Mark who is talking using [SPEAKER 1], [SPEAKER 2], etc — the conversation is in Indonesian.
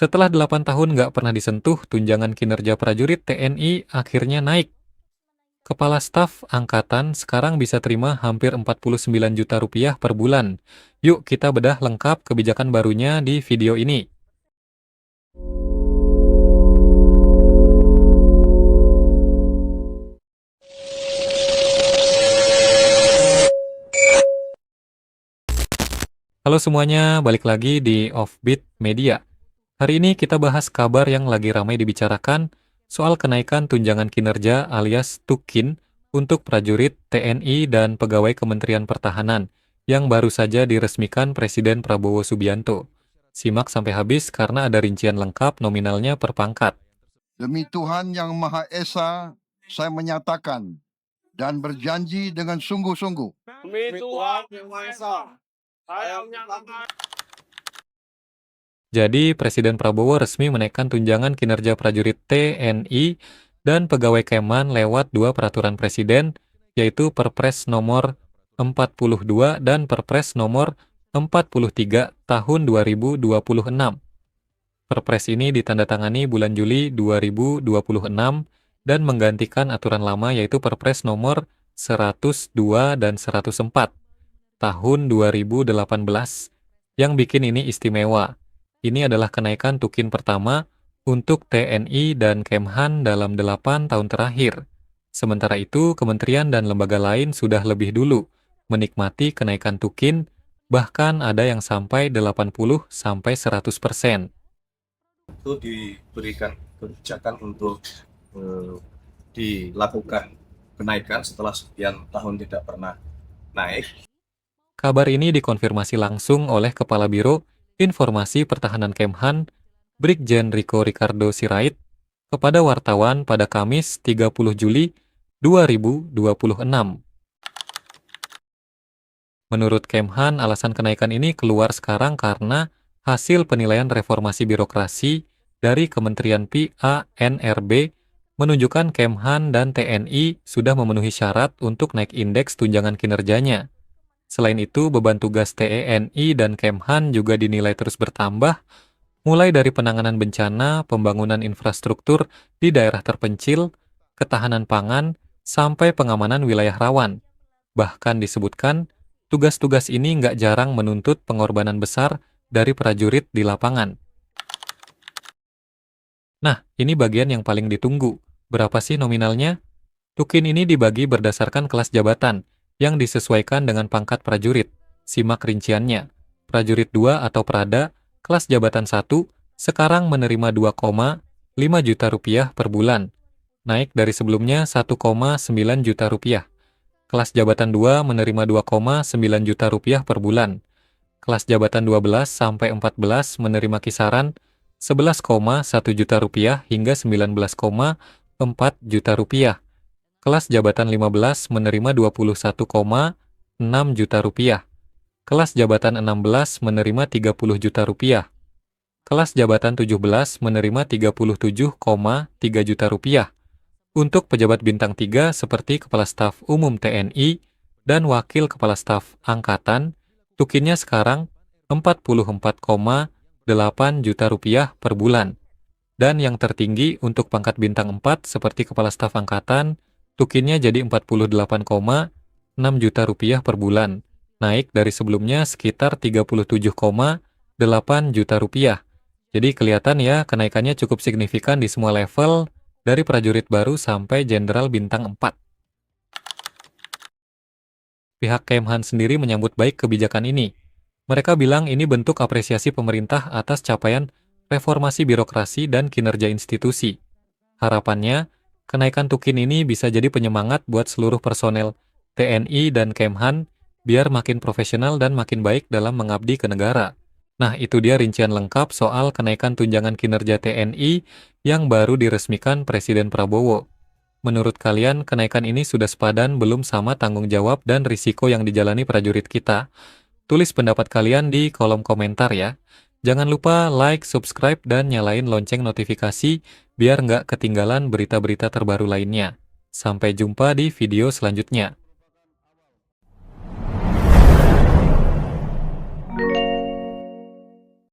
[SPEAKER 1] Setelah 8 tahun nggak pernah disentuh, tunjangan kinerja prajurit TNI akhirnya naik. Kepala Staf Angkatan sekarang bisa terima hampir 49 juta rupiah per bulan. Yuk kita bedah lengkap kebijakan barunya di video ini. Halo semuanya, balik lagi di Offbeat Media. Hari ini kita bahas kabar yang lagi ramai dibicarakan soal kenaikan tunjangan kinerja alias TUKIN untuk prajurit TNI dan pegawai Kementerian Pertahanan yang baru saja diresmikan Presiden Prabowo Subianto. Simak sampai habis karena ada rincian lengkap nominalnya per pangkat.
[SPEAKER 2] Demi Tuhan Yang Maha Esa, saya menyatakan dan berjanji dengan sungguh-sungguh.
[SPEAKER 3] Demi Tuhan Yang Maha Esa, saya menyatakan.
[SPEAKER 1] Jadi, Presiden Prabowo resmi menaikkan tunjangan kinerja prajurit TNI dan pegawai Keman lewat dua peraturan Presiden, yaitu Perpres nomor 42 dan Perpres nomor 43 tahun 2026. Perpres ini ditandatangani bulan Juli 2026 dan menggantikan aturan lama yaitu Perpres nomor 102 dan 104 tahun 2018. Yang bikin ini istimewa. Ini adalah kenaikan TUKIN pertama untuk TNI dan Kemhan dalam 8 tahun terakhir. Sementara itu, kementerian dan lembaga lain sudah lebih dulu menikmati kenaikan TUKIN, bahkan ada yang sampai 80-100%.
[SPEAKER 4] Itu diberikan kebijakan untuk dilakukan kenaikan setelah sekian tahun tidak pernah naik.
[SPEAKER 1] Kabar ini dikonfirmasi langsung oleh Kepala Biro Informasi Pertahanan Kemhan, Brigjen Riko Ricardo Sirait, kepada wartawan pada Kamis 30 Juli 2026. Menurut Kemhan, alasan kenaikan ini keluar sekarang karena hasil penilaian reformasi birokrasi dari Kementerian PANRB menunjukkan Kemhan dan TNI sudah memenuhi syarat untuk naik indeks tunjangan kinerjanya. Selain itu, beban tugas TNI dan Kemhan juga dinilai terus bertambah, mulai dari penanganan bencana, pembangunan infrastruktur di daerah terpencil, ketahanan pangan, sampai pengamanan wilayah rawan. Bahkan disebutkan, tugas-tugas ini nggak jarang menuntut pengorbanan besar dari prajurit di lapangan. Nah, ini bagian yang paling ditunggu. Berapa sih nominalnya? TUKIN ini dibagi berdasarkan kelas jabatan, yang disesuaikan dengan pangkat prajurit. Simak rinciannya. Prajurit 2 atau Prada, kelas jabatan 1, sekarang menerima 2,5 juta rupiah per bulan. Naik dari sebelumnya 1,9 juta rupiah. Kelas jabatan 2 menerima 2,9 juta rupiah per bulan. Kelas jabatan 12 sampai 14 menerima kisaran 11,1 juta rupiah hingga 19,4 juta rupiah. Kelas jabatan 15 menerima 21,6 juta rupiah. Kelas jabatan 16 menerima 30 juta rupiah. Kelas jabatan 17 menerima 37,3 juta rupiah. Untuk pejabat bintang 3 seperti Kepala Staf Umum TNI dan Wakil Kepala Staf Angkatan, tukinnya sekarang 44,8 juta rupiah per bulan. Dan yang tertinggi untuk pangkat bintang 4 seperti Kepala Staf Angkatan, tukinnya jadi 48,6 juta rupiah per bulan, naik dari sebelumnya sekitar 37,8 juta rupiah. Jadi kelihatan ya kenaikannya cukup signifikan di semua level, dari prajurit baru sampai jenderal bintang 4. Pihak Kemhan sendiri menyambut baik kebijakan ini. Mereka bilang ini bentuk apresiasi pemerintah atas capaian reformasi birokrasi dan kinerja institusi. Harapannya, kenaikan TUKIN ini bisa jadi penyemangat buat seluruh personel TNI dan Kemhan biar makin profesional dan makin baik dalam mengabdi ke negara. Nah, itu dia rincian lengkap soal kenaikan tunjangan kinerja TNI yang baru diresmikan Presiden Prabowo. Menurut kalian, kenaikan ini sudah sepadan belum sama tanggung jawab dan risiko yang dijalani prajurit kita? Tulis pendapat kalian di kolom komentar ya. Jangan lupa like, subscribe, dan nyalain lonceng notifikasi biar nggak ketinggalan berita-berita terbaru lainnya. Sampai jumpa di video selanjutnya.